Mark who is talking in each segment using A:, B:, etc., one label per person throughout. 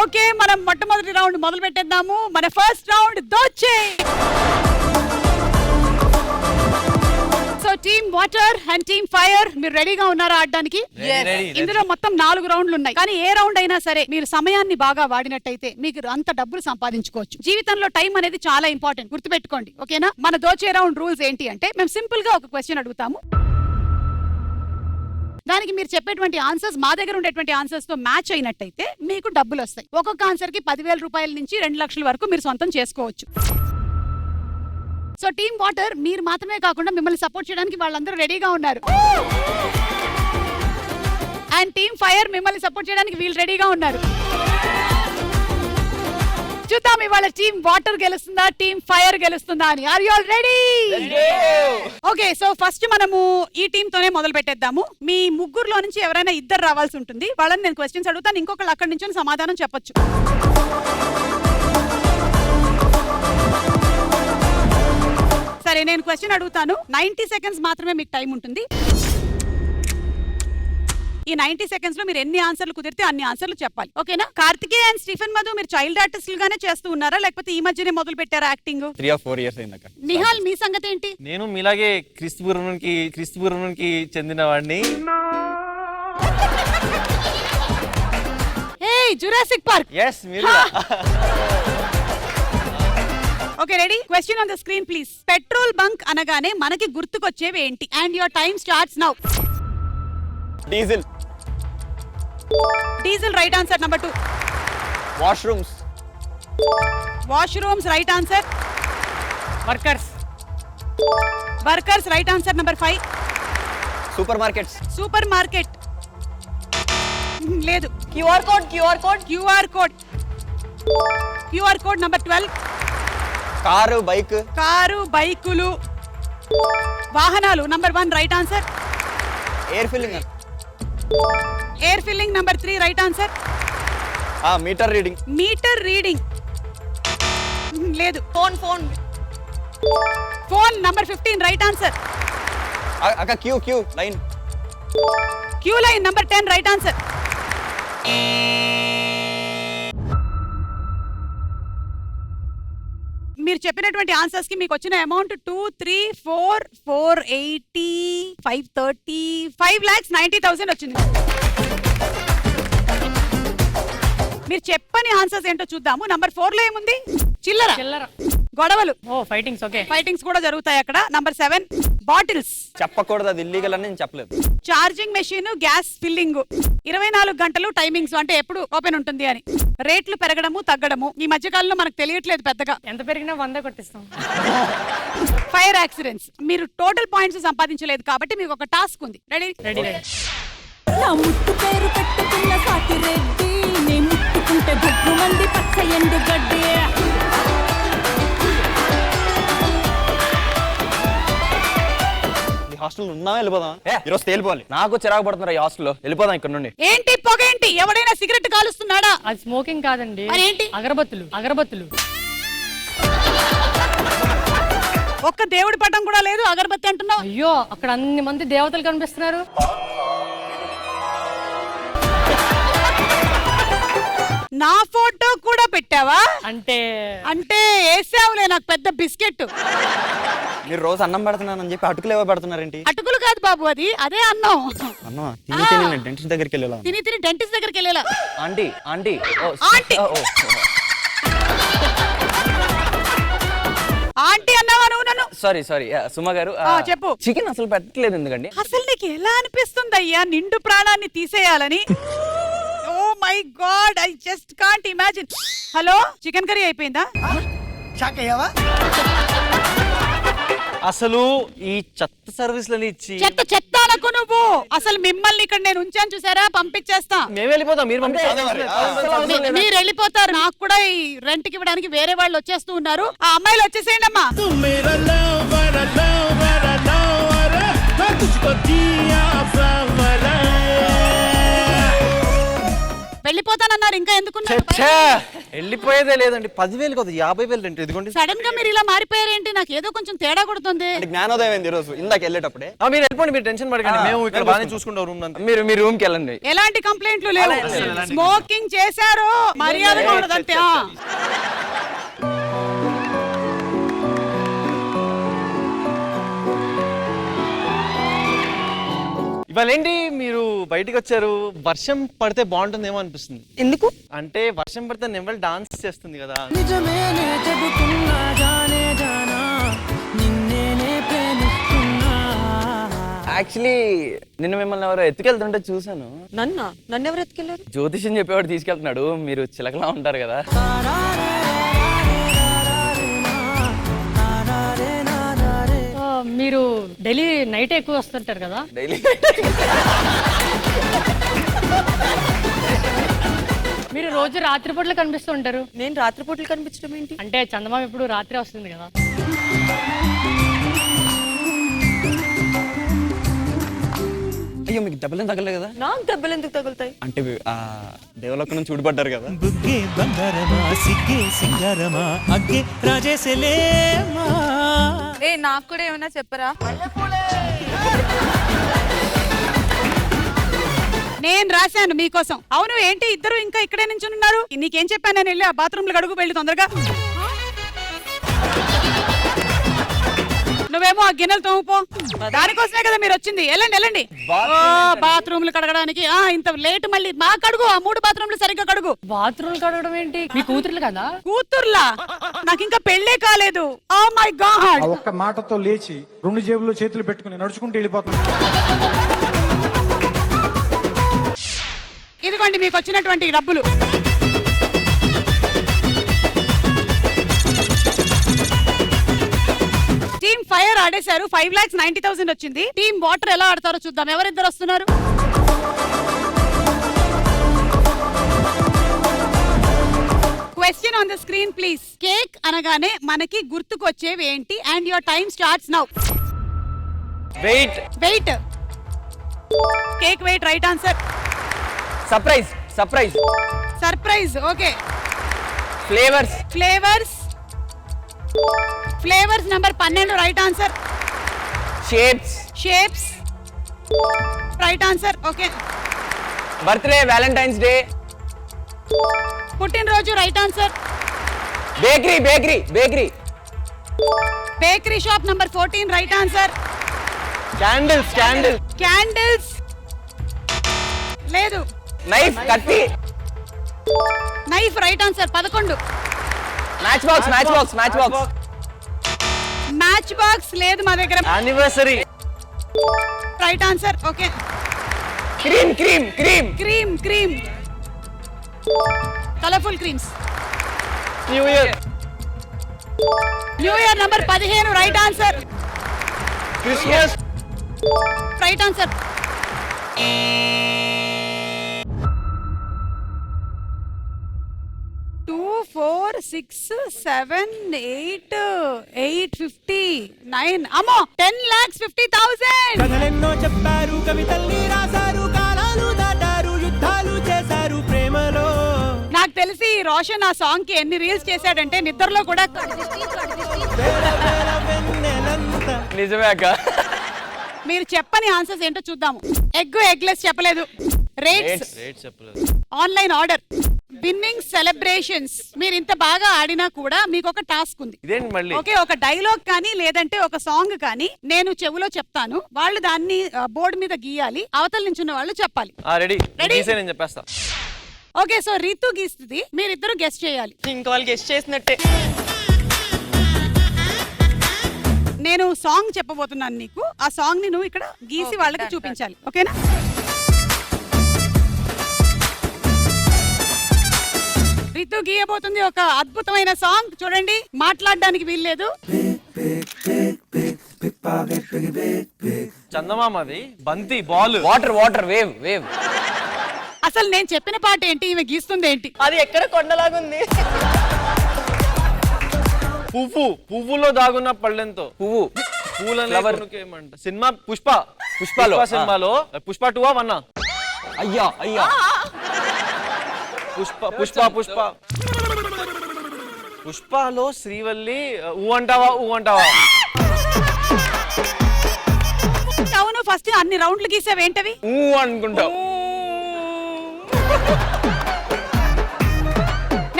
A: Okay, మనం మొట్టమొదటి round మొదలు పెట్టేద్దాము. మన ఫస్ట్ రౌండ్ దోచే. So team water and team fire, మీరు రెడీగా ఉన్నారా ఆడడానికి? ఇందులో మొత్తం 4 రౌండ్లు ఉన్నాయి. కానీ ఏ రౌండ్ అయినా సరే మీరు సమయాన్ని బాగా వాడినట్టయితే మీకు అంత డబ్బులు సంపాదించుకోవచ్చు. జీవితంలో టైం అనేది చాలా ఇంపార్టెంట్, గుర్తుపెట్టుకోండి. ఓకేనా? మన దోచే రౌండ్ రూల్స్ ఏంటి అంటే, మేము సింపుల్ గా ఒక క్వశ్చన్ అడుగుతాము. దానికి మీరు చెప్పేటువంటి ఆన్సర్స్ మా దగ్గర ఉండేటువంటి ఆన్సర్స్ తో మ్యాచ్ అయినట్టయితే మీకు డబ్బులు వస్తాయి. ఒక్కొక్క ఆన్సర్ కి 10,000 రూపాయల నుంచి 2 లక్షల వరకు మీరు సొంతం చేసుకోవచ్చు. సో టీమ్ వాటర్, మీరు మాత్రమే కాకుండా మిమ్మల్ని సపోర్ట్ చేయడానికి వాళ్ళందరూ రెడీగా ఉన్నారు. అండ్ టీమ్ ఫైర్, మిమ్మల్ని సపోర్ట్ చేయడానికి వీళ్ళు రెడీగా ఉన్నారు. చూద్దాం ఇవాళ టీమ్ వాటర్ గెలుస్తుందా, టీమ్ ఫైర్ గెలుస్తుందా అని. Are you all ready? Okay, so first మనము ఈ టీమ్ తోనే మొదలు పెట్టేద్దాము. మీ ముగ్గురులో నుంచి ఎవరైనా ఇద్దరు రావాల్సి ఉంటుంది. వాళ్ళని నేను క్వశ్చన్స్ అడుగుతాను, ఇంకొకళ్ళు అక్కడి నుంచి సమాధానం చెప్పొచ్చు. సరే, నేను క్వశ్చన్ అడుగుతాను. 90 సెకండ్స్ మాత్రమే మీకు టైం ఉంటుంది. ఈ 90 సెకండ్స్ లో మీరు ఎన్ని ఆన్సర్లు కుదిరితే అన్ని ఆన్సర్లు చెప్పాలి. ఓకేనా? కార్తికేయ అండ్ స్టీఫెన్ మధు, మీరు చైల్డ్ ఆర్టిస్టులు గానే చేస్తూ ఉన్నారా, లేకపోతే ఈ మధ్యనే మొదలు పెట్టారా యాక్టింగ్?
B: 3 or 4 years అయిందక్క.
A: నిహాల్, మీ సంగతి ఏంటి?
B: నేను మీలాగే క్రీస్తుపూర్వానికి చెందిన వాడిని.
A: ఏయ్, జురాసిక్ పార్క్.
B: yes మీరు.
A: Okay, ready? Question on the screen please. Petrol bunk అనగానే మనకి గుర్తుకొచ్చేవి ఏంటి? And your time starts now.
B: Diesel.
A: Diesel right answer. Number 2.
B: Washrooms.
A: Washrooms right answer. Workers. Workers right answer. Number 5.
B: Super markets.
A: Super market లేదు.
C: QR code.
A: QR code. QR code. Number 12.
B: Car, bike.
A: Car, బైకులు, వాహనాలు. Number 1 right answer.
B: Air filling.
A: Air filling. Number 3 right answer.
B: Meter reading.
A: Meter reading లేదు.
C: Phone.
A: Phone. Number 15 right answer.
B: అక్క queue line.
A: Queue line. Number 10 right answer. మీరు చెప్పినటువంటి answers కి మీకు వచ్చిన amount 2, 3, 4, 480, 530, 5,90,000 వచ్చింది. మీరు చెప్పని ఆన్సర్స్ ఏంటో చూద్దాము. నంబర్ 4 లో ఏముంది? చిల్లర. గొడవలు.
C: ఫైటింగ్స్. ఓకే,
A: ఫైటింగ్స్ కూడా జరుగుతాయి అక్కడ. Number 7 bottles.
B: చెప్పకూడదు, అది ఇల్లీగల్ అని నేను చెప్పలేదు.
A: Charging machine, gas filling. 24 గంటలు టైమింగ్స్, అంటే ఎప్పుడు ఓపెన్ ఉంటుంది అని. రేట్లు పెరగడము, తగ్గడము. ఈ మధ్య కాలంలో మనకు తెలియట్లేదు పెద్దగా.
C: ఎంత పెరిగినా 100 కొట్టిస్తాం.
A: Fire accidents. మీరు టోటల్ పాయింట్స్ సంపాదించలేదు కాబట్టి మీకు ఒక టాస్క్ ఉంది. రెడీ?
D: నా ముట్టు పేరు పెట్టుకున్న సాటి రెడ్డి, నీ ముట్టుకుంటే బొగ్గు మంది పచ్చ ఎండు గడ్డి.
B: హాస్టల్ ఉన్నావా? వెళ్ళిపోదాం. ఈరోజు తేలిపోవాలి. నాకు చిరాకు పడుతున్నారు ఈ హాస్టల్లో. వెళ్ళిపోదాం ఇక్కడ నుండి.
A: ఏంటి పొగేంటి? ఎవడైనా సిగరెట్ కాలుస్తున్నాడా?
C: అది స్మోకింగ్ కాదండి.
A: మరేంటి?
C: అగరబత్తులు.
A: ఒక్క దేవుడి పటం కూడా లేదు, అగరబత్తి అంటున్నావు.
C: అయ్యో, అక్కడ అన్ని మంది దేవతలు కనిపిస్తున్నారు.
A: నా ఫోటో కూడా పెట్టావా?
C: అంటే
A: వేసావులే నాకు పెద్ద బిస్కెట్.
B: మీరు రోజు అన్నం పెడుతున్నానని చెప్పి అటుకులు ఏవో పెడుతున్నారేంటి?
A: అటుకులు కాదు బాబు, అదే అన్నం.
B: అన్నమా? తిని డెంటిస్ట్ దగ్గరికి వెళ్ళేలా.
A: తిని డెంటిస్ట్ దగ్గరికి వెళ్ళేలా.
B: ఆంటీ.
A: ఆంటీ అన్నావా నువ్వు నన్ను?
B: సారీ సుమా గారు,
A: చెప్పు.
B: చికెన్ అసలు పెట్టలేదు ఎందుకండి?
A: అసలు నీకు ఎలా అనిపిస్తుంది అయ్యా నిండు ప్రాణాన్ని తీసేయాలని? Oh my God, I just can't imagine. Hello, chicken curry అయిపోయిందా?
B: అసలు ఈ చెత్త సర్వీస్లని ఇచ్చి
A: చెత్త అనుకో నువ్వు. అసలు మిమ్మల్ని ఇక్కడ నేను ఉంచాను చూసారా, పంపించేస్తా.
B: మేము వెళ్ళిపోతాం, మీరు
A: మీరు వెళ్ళిపోతారు. నాకు కూడా ఈ రెంట్ కి ఇవ్వడానికి వేరే వాళ్ళు వచ్చేస్తూ ఉన్నారు. ఆ అమ్మాయిలు వచ్చేసేయండి అమ్మా. వెళ్ళిపో వెళ్ళిపోతానన్నారు, ఇంకా ఎందుకున్నారు?
B: వెళ్ళిపోయేదే లేదండి. 10,000 కదా, 50,000 అంటే ఇదిగోండి.
A: సడన్ గా మీరు ఇలా మారిపోయారేంటి? నాకు ఏదో కొంచెం తేడా కొడుతుంది.
B: జ్ఞానోదయం అయింది ఈ రోజు ఇందాక వెళ్ళేటప్పుడే. మీరు వెళ్ళిపోండి, మీరు టెన్షన్ పడకండి, మేము ఇక్కడ బాగానే చూసుకుంటాం రూమ్ అంతా. మీరు మీ రూమ్ కి వెళ్ళండి.
A: ఎలాంటి కంప్లైంట్లు లేవు. స్మోకింగ్ చేశారు, మర్యాదగా ఉండదు అంతే.
E: ఇవాళ ఏంటి మీరు బయటికి వచ్చారు? వర్షం పడితే బాగుంటుందేమో అనిపిస్తుంది.
F: ఎందుకు
E: అంటే వర్షం పడితే నెవల్ డాన్స్ చేస్తుంది కదా.
G: నిజమేనే చెబుతున్నా జానే జానా నిన్నేనే ప్రేమిస్తున్నా.
B: యాక్చువల్లీ నిన్న మిమ్మల్ని ఎవరో ఎత్తుకెళ్తుంటే చూసాను.
F: నన్నెవరు ఎత్తుకెళ్ళారు?
B: జ్యోతిష్యం చెప్పేవాడు తీసుకెళ్తున్నాడు. మీరు చిలకలా ఉంటారు కదా.
C: మీరు డైలీ నైట్ ఎక్కువ వస్తుంటారు కదా.
B: డైలీ
C: మీరు రోజు రాత్రిపూట్ల కనిపిస్తూ ఉంటారు.
F: నేను రాత్రిపూటలు కనిపించడం ఏంటి?
C: అంటే చందమామ ఎప్పుడు రాత్రి వస్తుంది కదా.
B: అయ్యో, మీకు దెబ్బలేం తగలే కదా?
F: నాకు దెబ్బలు ఎందుకు తగులుతాయి?
B: అంటే దేవుళ్ళక్క నుంచి చూడబడ్డారు కదా.
G: బుగ్గే బంగారమా సిగ్గే సింగారమా అగ్గే రాజేసలేమా.
F: నాకు కూడా ఏమైనా చెప్పరా?
A: నేను రాశాను మీకోసం. అవును, ఏంటి ఇద్దరు ఇంకా ఇక్కడే నుంచి ఉన్నారు? నీకేం చెప్పాను? నేను వెళ్ళి ఆ బాత్రూమ్ లో అడుగు వెళ్ళి తొందరగా. నువ్వేమో ఆ గిన్నెలు తోముపో. దానికోసమే కదా మీరు వచ్చింది. వెళ్ళండి వెళ్ళండి. బాత్రూమ్లు కడగడానికి ఇంత లేట్ మళ్ళీ మా కడుగు. ఆ 3 బాత్రూమ్లు సరిగ్గా కడుగు.
C: బాత్రూమ్ కడగడం ఏంటి? మీ కూతుర్లు కదా.
A: కూతుర్లా? నాకు ఇంకా పెళ్ళే కాలేదు. Oh my god.
H: ఒక్క మాటతో లేచి 2 జేబుల్లో చేతులు పెట్టుకుని నడుచుకుంటూ వెళ్ళిపోతుంది.
A: ఇదిగోండి మీకు వచ్చినటువంటి డబ్బులు. Team fire ఆడేశారు. 5,90,000 వచ్చింది. టీమ్ వాటర్ ఎలా ఆడతారో చూద్దాం. ఎవరిద్దరు వస్తున్నారు? Question on the screen please. Cake అనగానే మనకి గుర్తుకొచ్చేవి ఏంటి? And your time starts now.
B: Wait.
A: Wait. Cake wait. Right answer.
B: Surprise. Surprise.
A: Surprise. Okay.
B: Flavours.
A: Flavours. Flavours number 12. Right answer.
B: Shapes.
A: Shapes. Right answer. Okay.
B: Birthday. Valentine's day.
A: పుట్టినరోజు. Right answer.
B: Bakery. Bakery. Bakery.
A: Bakery shop number 14. Right answer.
E: Candles. Candle.
A: Candles. లేదు.
B: Knife. కత్తి.
A: Knife. Right answer. 11.
B: Match box. Match box. Match box.
A: Match box లేదు మా దగ్గర.
E: Anniversary.
A: Right answer. Okay.
B: Cream. Cream. Cream.
A: Cream. Cream. Colourful creams.
E: New year.
A: New year number 15. Right answer.
E: Christmas.
A: Right answer. 2, 4, 6, 7, 8, 850, 9. అమ్మో, 10,50,000.
G: కథలెన్నో చెప్పారు, కవితల్ని రాశారు, కాలాలు దాటారు, యుద్ధాలు చేశారు ప్రేమలో.
A: నాకు తెలిసి రోషన్ ఆ సాంగ్ కి ఎన్ని రీల్స్ చేశాడంటే నిద్రలో కూడా.
B: నిజమే అక్క.
A: మీరు చెప్పని ఆన్సర్స్ ఏంటో చూద్దాము. ఎగ్ ఎగ్లెస్ చెప్పలేదు. రేట్స్
E: చెప్పలేదు.
A: Online order. Winnowing celebrations. మీరు ఇంత బాగా ఆడినా కూడా మీకు ఒక టాస్క్ ఉంది.
E: ఇదేంటి మళ్ళీ?
A: ఓకే, ఒక డైలాగ్ కానీ లేదంటే ఒక సాంగ్ కానీ నేను చెవులో చెప్తాను. వాళ్ళు దాన్ని బోర్డు మీద గీయాలి. అవతల నుంచి ఉన్న వాళ్ళు చెప్పాలి.
E: రెడీ.
A: రెడీ?
E: నేను చెప్పేస్తా.
A: ఓకే, సో రీతు గీస్తుంది, మీరిద్దరు గెస్ట్ చేయాలి.
F: ఇంకా వాళ్ళు గెస్ట్ చేసినట్టే.
A: నేను సాంగ్ చెప్పబోతున్నాను నీకు. ఆ సాంగ్ ని నువ్వు ఇక్కడ గీసి వాళ్ళకి చూపించాలి. ఓకేనా? రితు గీయబోతుంది ఒక అద్భుతమైన సాంగ్. చూడండి, మాట్లాడడానికి వీల్లేదు.
E: చందమామది బంతి ball.
B: Water. Water. Wave. Wave.
A: అసలు నేను చెప్పిన పాట ఏంటి, ఈమె గీస్తుంది ఏంటి?
F: అది ఎక్కడ కొండలాగుంది.
E: పువ్వు. పువ్వులో దాగున్న పళ్ళెంతో.
B: పువ్వు.
E: పూలనేమంట సినిమా పుష్ప.
B: పుష్పలో.
E: సినిమాలో పుష్ప 2 1.
B: అయ్యా. అయ్యా.
E: పుష్ప పుష్పలో శ్రీవల్లి ఊ అంటావా
A: అవును ఫస్ట్ అన్ని రౌండ్లు గీసావు ఏంటవి?
E: ఊ అనుకుంటావు.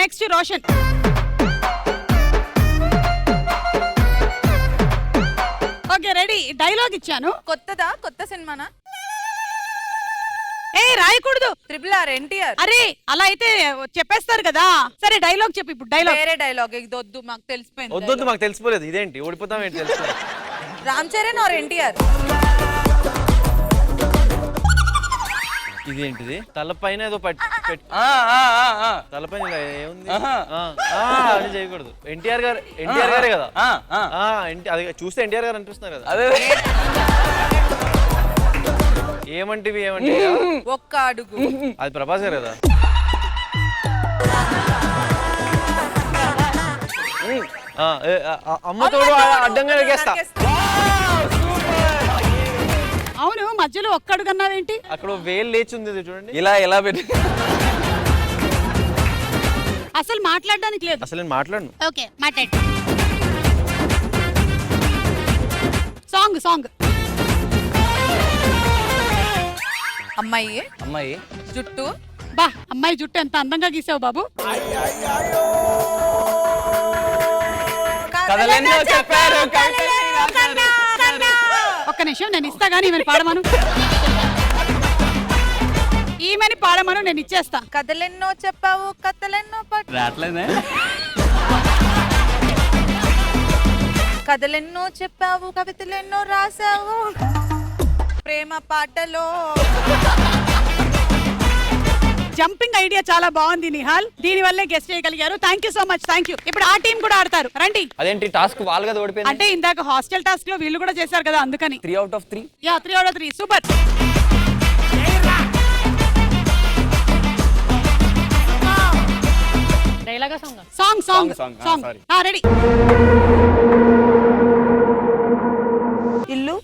A: Next Roshan. Okay ready. Dialogue ఇచ్చాను.
F: కొత్త సినిమానా?
A: ఏ రాయకూడదు.
F: RRR NTR.
A: అరే అలా అయితే చెప్పేస్తారు కదా. సరే డైలాగ్ చెప్పు ఇప్పుడు. డైలాగ్
F: వేరే డైలాగ్ ఇది వద్దు, మాకు తెలిసిపోయింది.
E: వద్దు మాకు తెలిసిపోలేదు. ఇదేంటి ఓడిపోతాం ఏంటి తెలుసు.
F: Ram Charan or NTR?
E: ఇదేంటిది తలపైన ఏదో తలపైన ఇలా ఏముంది? అది చేయకూడదు. ఎన్టీఆర్ గారే కదా. అది చూస్తే ఎన్టీఆర్ గారు అనిపిస్తున్నారు కదా. ఏమంటివి
F: ఒక్క అడుగు.
E: అది ప్రభాస్ గారు కదా. అమ్మతోడు అడ్డంగా ఎగేస్తా.
A: అవును మధ్యలో ఒక్కడు కన్నావేంటి?
E: అక్కడ వేలు లేచి ఉంది చూడండి.
B: ఇలా పెట్టి
A: అసలు మాట్లాడడానికి లేదు.
E: అసలు నేను మాట్లాడను.
A: ఓకే మాట్లాడు. సాంగ్
F: అమ్మాయి జుట్టు.
A: బా అమ్మాయి జుట్టు ఎంత అందంగా గీసావు బాబు.
B: కథలెన్నో చెప్పారు.
A: ఒక్క నిమిషం నేను ఇస్తా గానీ ఈమెని పాడమను. ఈమెని పాడమను నేను ఇచ్చేస్తా.
F: కథలెన్నో చెప్పావు, కథలెన్నో కథలెన్నో చెప్పావు, కవితలెన్నో రాసావు ప్రేమ పాటలో.
A: జంపింగ్ ఐడియా చాలా బాగుంది నిహాల్. దీని వల్లే గెస్ట్ చేయగలిగారు. Thank you so much. Thank you. ఇప్పుడు ఆ టీం కూడా ఆడతారు. రండి.
B: అదేంటి టాస్క్ వాళ్ళు కదా ఓడిపోయింది?
A: అంటే ఇందాక హాస్టల్ టాస్క్ లో వీళ్ళు కూడా చేశారు కదా అందుకని.
B: 3 out of 3.
A: Yeah 3 out of 3. Super.
C: డైలాగా సాంగ్
A: సాంగ్ రెడీ.
F: ఇల్లు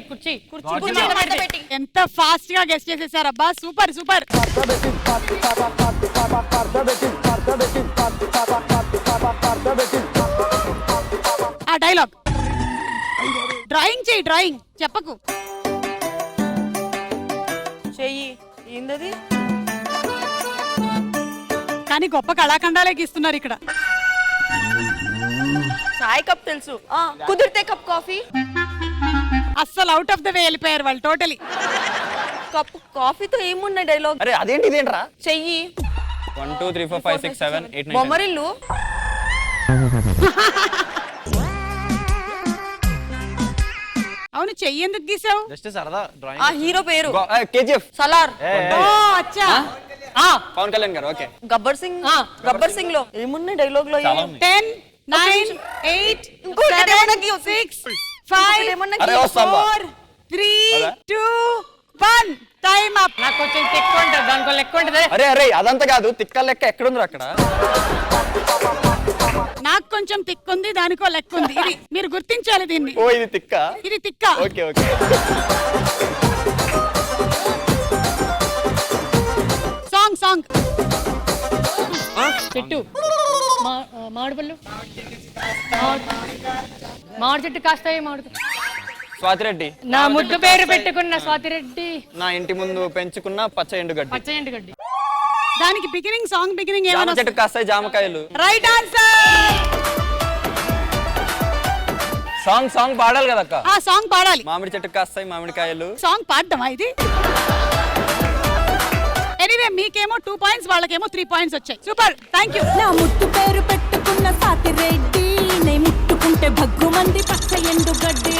C: కుర్చీ
A: ఎంత ఫాస్ట్ గా గెస్ట్ చేసేసారబ్బా. సూపర్. ఆ డైలాగ్ డ్రాయింగ్ చెప్పకు.
F: చెయ్యి ఏందది?
A: కానీ గొప్ప కళాఖండాలే గీస్తున్నారు ఇక్కడ.
F: చాయ్ కప్ తెలుసు, కుదిరితే కప్ కాఫీ.
A: అస్సలు అవుట్ ఆఫ్ ద వే వెళ్ళిపోయారు వాళ్ళు టోటలీ.
F: కప్ కాఫీతో ఏమున్నాయి డైలాగ్?
B: అరే అదేంటి ఇదేంట్రా?
F: చెయ్యి
B: 1 2 3 4 5 6 7 8 9
F: బొమ్మరిల్లు.
A: అవును చెయ్యి ఎందుకు గీసావు?
E: జస్ట్ సరదా
F: ఆ
E: డ్రాయింగ్.
F: హీరో పేరు
B: KGF.
F: సలార్.
A: ఓ అచ్చా.
B: పవన్ కళ్యాణ్ గారు. ఓకే.
F: గబ్బర్ సింగ్ లో ఏమున్నాయి డైలాగ్ లో?
A: 10 9 8
F: ఇంకొకటి ఏమన్నా
A: 6 5
B: అరే వస్తావా?
A: 4 3 2 1 టైం అప్.
C: నాకు కొంచెం ఎక్కువ ఉంటుంది, దానికో లెక్క ఉంటుంది.
B: అరే అదంతా కాదు, తిక్క లెక్క ఎక్కడుంది అక్కడ?
A: నాకు కొంచెం తిక్కుంది, దానికో లెక్క ఉంది. ఇది మీరు గుర్తించాలి దీన్ని.
B: ఓ ఇది తిక్క.
A: ఇది తిక్క.
B: ఓకే.
A: సాంగ్
C: చెట్టు మామిడి పళ్ళు. మామిడి చెట్టు కాస్తాయి.
B: స్వాతిరెడ్డి.
C: నా ముద్దు పేరు పెట్టుకున్న స్వాతిరెడ్డి.
B: నా ఇంటి ముందు పెంచుకున్న పచ్చ ఎండుగడ్డి.
A: దానికి సాంగ్ బిగినింగ్
B: జామ
A: ఏమన్నా?
B: చెట్టు కాస్తాయి జామకాయలు.
A: Right answer.
B: సాంగ్ పాడాలి కదా అక్క.
A: ఆ సాంగ్ పాడాలి.
B: మామిడి చెట్టు కాస్తాయి మామిడికాయలు.
A: సాంగ్ పాడదామా ఇది? ఎనీవే మీకేమో 2 పాయింట్స్, వాళ్ళకేమో 3 పాయింట్స్ వచ్చాయి. సూపర్. Thank you.
D: నా ముట్టు పేరు పెట్టుకున్న సాతిరెడ్డి నే ముట్టుకుంటే భగ్గుమంది పచ్చ ఎండు గడ్డి.